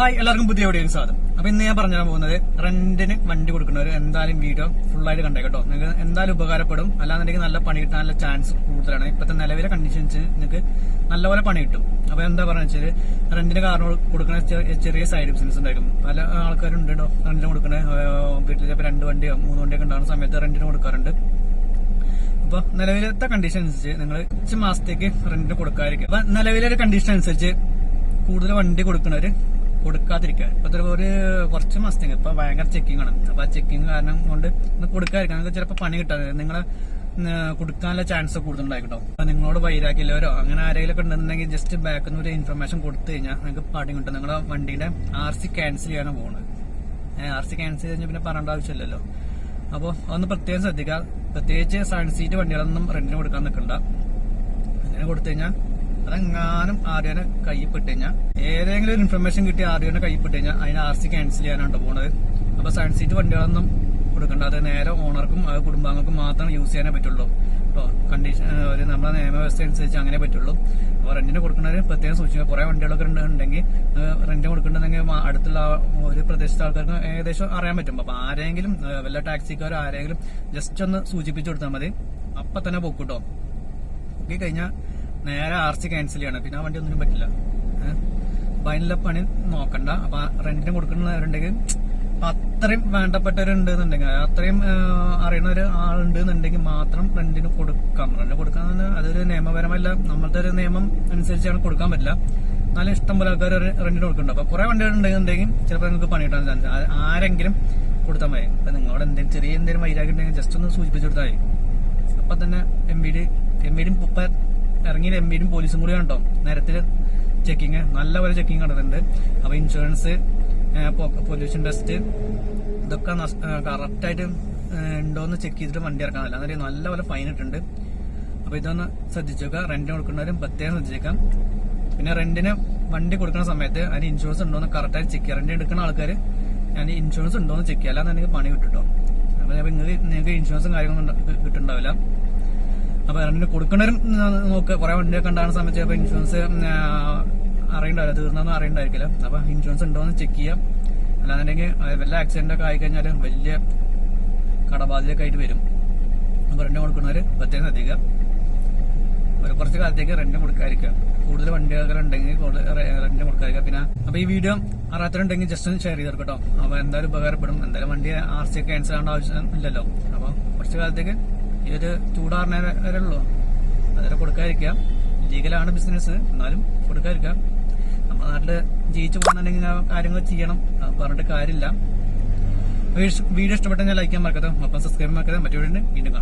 Hi, എല്ലാവർക്കും പുതിയ video സ്വാഗതം. അപ്പൊ ഇന്ന് ഞാൻ പറഞ്ഞു പോകുന്നത് റെന്റിന് വണ്ടി കൊടുക്കുന്നവർ എന്തായാലും വീഡിയോ ഫുള്ളായിട്ട് കണ്ടേ കേട്ടോ. നിങ്ങൾക്ക് എന്തായാലും ഉപകാരപ്പെടും. അല്ലാന്നുണ്ടെങ്കിൽ നല്ല പണി കിട്ടാനുള്ള ചാൻസ് കൂടുതലാണ്. ഇപ്പോഴത്തെ നിലവിലെ കണ്ടീഷൻസ് നിങ്ങൾക്ക് നല്ലപോലെ പണി കിട്ടും. അപ്പൊ എന്താ പറയുക വെച്ചാൽ റെന്റിന് കാർ കൊടുക്കുന്ന ചെറിയ സൈഡ് ബിസിനസ് ഉണ്ടായിരിക്കും. പല ആൾക്കാരുണ്ട് കേട്ടോ റെന്റിന് കൊടുക്കണ. വീട്ടിൽ ചിലപ്പോൾ 2 വണ്ടിയോ 3 വണ്ടിയൊക്കെ ഉണ്ടാകുന്ന സമയത്ത് റെന്റിന് കൊടുക്കാറുണ്ട്. അപ്പൊ നിലവിലത്തെ കണ്ടീഷൻ അനുസരിച്ച് നിങ്ങൾ 5 മാസത്തേക്ക് റെന്റിന് കൊടുക്കാതിരിക്കും. അപ്പൊ നിലവിലെ ഒരു കണ്ടീഷൻ അനുസരിച്ച് കൂടുതൽ വണ്ടി കൊടുക്കുന്നവര് കൊടുക്കാതിരിക്കുക. ഇപ്പത്തെ ഒരു കുറച്ച് മാസത്തേക്ക് ഇപ്പൊ ഭയങ്കര ചെക്കിംഗ് ആണ്. അപ്പൊ ആ ചെക്കിംഗ് കാരണം കൊണ്ട് കൊടുക്കാതിരിക്കുക. നിങ്ങൾക്ക് ചിലപ്പോൾ പണി കിട്ടാതെ നിങ്ങളെ കൊടുക്കാനുള്ള ചാൻസ് കൂടുതലുണ്ടായിട്ടോ. അപ്പൊ നിങ്ങളോട് വൈരാക്കില്ലവരോ അങ്ങനെ ആരെങ്കിലും ഒക്കെ ഉണ്ടെന്നുണ്ടെങ്കിൽ ജസ്റ്റ് ബാക്കിൽ നിന്ന് ഒരു ഇൻഫർമേഷൻ കൊടുത്തു കഴിഞ്ഞാൽ നിങ്ങൾക്ക് പണി കിട്ടും. നിങ്ങളുടെ വണ്ടിയുടെ RC ക്യാൻസൽ ചെയ്യാനാണ് പോകുന്നത്. RC ക്യാൻസൽ കഴിഞ്ഞാൽ പിന്നെ പറയേണ്ട ആവശ്യമില്ലല്ലോ. അപ്പോൾ അതൊന്ന് പ്രത്യേകം ശ്രദ്ധിക്കുക. പ്രത്യേകിച്ച് 7 സീറ്റ് വണ്ടികളൊന്നും റെന്റിന് കൊടുക്കാൻ നിൽക്കണ്ട. അങ്ങനെ കൊടുത്തു കഴിഞ്ഞാൽ അതെങ്ങാനും ആര്യോനെ കയ്യിൽപ്പെട്ട് കഴിഞ്ഞാൽ ഏതെങ്കിലും ഒരു ഇൻഫർമേഷൻ കിട്ടി ആര്യോനെ കയ്യിൽപ്പെട്ട് കഴിഞ്ഞാൽ അതിന് RC ക്യാൻസൽ ചെയ്യാനാണ് പോകുന്നത്. അപ്പൊ 7 സീറ്റ് വണ്ടികളൊന്നും കൊടുക്കണ്ട. അത് നേരെ ഓണർക്കും കുടുംബാംഗങ്ങൾക്കും മാത്രം യൂസ് ചെയ്യാനേ പറ്റുള്ളൂ കേട്ടോ. കണ്ടീഷൻ ഒരു നമ്മുടെ നിയമവ്യവസ്ഥ അനുസരിച്ച് അങ്ങനെ പറ്റുള്ളൂ. അപ്പൊ റെന്റിന് കൊടുക്കുന്നവര് പ്രത്യേകം സൂക്ഷിക്കുക. കുറെ വണ്ടികളൊക്കെ ഉണ്ടെങ്കിൽ റെന്റ് കൊടുക്കണമെങ്കിൽ അടുത്തുള്ള ഒരു പ്രദേശത്തെ ആൾക്കാർക്ക് ഏകദേശം അറിയാൻ പറ്റും. അപ്പൊ ആരെങ്കിലും വല്ല ടാക്സിക്കാരോ ആരെങ്കിലും ജസ്റ്റ് ഒന്ന് സൂചിപ്പിച്ചു കൊടുത്താൽ മതി. അപ്പൊ തന്നെ പൊക്കൂട്ടോ. പൊക്കി കഴിഞ്ഞാൽ നേരെ RC ക്യാൻസൽ ചെയ്യണം. പിന്നെ ആ വണ്ടി ഒന്നിനും പറ്റില്ല. അപ്പൊ അതിനുള്ള പണി നോക്കണ്ട. അപ്പൊ റെന്റിന് കൊടുക്കുന്നവരുണ്ടെങ്കിൽ അത്രയും വേണ്ടപ്പെട്ടവരുണ്ടെന്നുണ്ടെങ്കിൽ അത്രയും അറിയുന്ന ഒരു ആളുണ്ടെന്നുണ്ടെങ്കിൽ മാത്രം റെന്റിന് കൊടുക്കാം. റെന്റ് കൊടുക്കാൻ അതൊരു നിയമപരമല്ല. നമ്മളുടെ ഒരു നിയമം അനുസരിച്ചാണ് കൊടുക്കാൻ പറ്റില്ല. എന്നാലും ഇഷ്ടം പോലെ ആൾക്കാർ റെന്റിന് കൊടുക്കുന്നുണ്ട്. അപ്പൊ കുറെ വണ്ടികൾ ഉണ്ടെന്നുണ്ടെങ്കിൽ ചിലപ്പോൾ നിങ്ങൾക്ക് പണി കിട്ടാൻ ചാൻസ്. ആരെങ്കിലും കൊടുത്താൽ മതി. അപ്പൊ നിങ്ങളോട് എന്തെങ്കിലും ചെറിയ എന്തെങ്കിലും വൈരാഗ്യം ഉണ്ടെങ്കിൽ ജസ്റ്റ് ഒന്ന് സൂചിപ്പിച്ചു കൊടുത്താൽ മതി. അപ്പൊ തന്നെ എംബിഡിയും ഇറങ്ങിയ എംബിഡിയും പോലീസും കൂടിയാണ് കേട്ടോ നേരത്തിൽ ചെക്കിങ് നല്ലപോലെ ചെക്കിങ് നടത്തുന്നുണ്ട്. അപ്പൊ ഇൻഷുറൻസ്, പൊല്യൂഷൻ ടെസ്റ്റ് ഇതൊക്കെ കറക്റ്റായിട്ട് ഉണ്ടോന്ന് ചെക്ക് ചെയ്തിട്ട് വണ്ടി ഇറക്കാൻ. അല്ലാതെ നല്ലപോലെ ഫൈൻ ഇട്ടുണ്ട്. അപ്പൊ ഇതൊന്ന് ശ്രദ്ധിച്ചേക്കാം. റെന്റിന് കൊടുക്കുന്നവരും പ്രത്യേകം ശ്രദ്ധിച്ചേക്കാം. പിന്നെ റെന്റിന് വണ്ടി കൊടുക്കുന്ന സമയത്ത് അതിന് ഇൻഷുറൻസ് ഉണ്ടോന്ന് കറക്റ്റായിട്ട് ചെക്ക് ചെയ്യുക. റെന്റ് എടുക്കുന്ന ആൾക്കാർ അതിന് ഇൻഷുറൻസ് ഉണ്ടോന്ന് ചെക്ക് ചെയ്യുക. അല്ലാന്നുണ്ടെങ്കിൽ പണി കിട്ടുട്ടോ. അപ്പൊ നിങ്ങൾക്ക് ഇൻഷുറൻസും കാര്യങ്ങളൊന്നും കിട്ടുന്നുണ്ടാവില്ല. അപ്പൊ റെന്റിന് കൊടുക്കുന്നവരും നോക്കുക. കുറെ വണ്ടിയൊക്കെ ഉണ്ടാകുന്ന സമയത്ത് ചിലപ്പോൾ ഇൻഷുറൻസ് അറിയണ്ടാവില്ല, തീർന്നൊന്നും അറിയണ്ടായിരിക്കില്ല. അപ്പൊ ഇൻഷുറൻസ് ഉണ്ടോന്ന് ചെക്ക് ചെയ്യാം. അല്ലാന്നുണ്ടെങ്കിൽ വല്ല ആക്സിഡന്റ് ഒക്കെ ആയിക്കഴിഞ്ഞാൽ വലിയ കടബാധ്യതയൊക്കെ ആയിട്ട് വരും. അപ്പൊ റെന്റ് കൊടുക്കുന്നവര് പ്രത്യേകം ശ്രദ്ധിക്കുക. ഒരു കുറച്ച് കാലത്തേക്ക് റെന്റ് കൊടുക്കാതിരിക്കുക. കൂടുതൽ വണ്ടികൾ ഉണ്ടെങ്കിൽ റെന്റ് കൊടുക്കാതിരിക്കുക. പിന്നെ അപ്പൊ ഈ വീഡിയോ അറിയാത്തവരുണ്ടെങ്കിൽ ജസ്റ്റ് ഒന്ന് ഷെയർ ചെയ്ത് കേട്ടോ. അപ്പൊ എന്തായാലും ഉപകാരപ്പെടും. എന്തായാലും വണ്ടി RC ക്യാൻസൽ ചെയ്യേണ്ട ആവശ്യം ഇല്ലല്ലോ. അപ്പൊ കുറച്ച് കാലത്തേക്ക് ഈ ഒരു ചൂടാറിനെ വരെ ഉള്ളൂ. അതുവരെ കൊടുക്കാതിരിക്കാം. ലീഗലാണ് ബിസിനസ്, എന്നാലും കൊടുക്കാതിരിക്കാം. നമ്മുടെ നാട്ടില് ജീവിച്ചു പോകുന്നുണ്ടെങ്കിൽ കാര്യങ്ങൾ ചെയ്യണം. പറഞ്ഞിട്ട് കാര്യമില്ല. വീഡിയോ ഇഷ്ടപ്പെട്ടെങ്കിൽ ലൈക്ക് ചെയ്യാൻ മറക്കരുത്. അപ്പം സബ്സ്ക്രൈബ് മറക്കരുത്. മറ്റു വീണ്ടും കാണാം.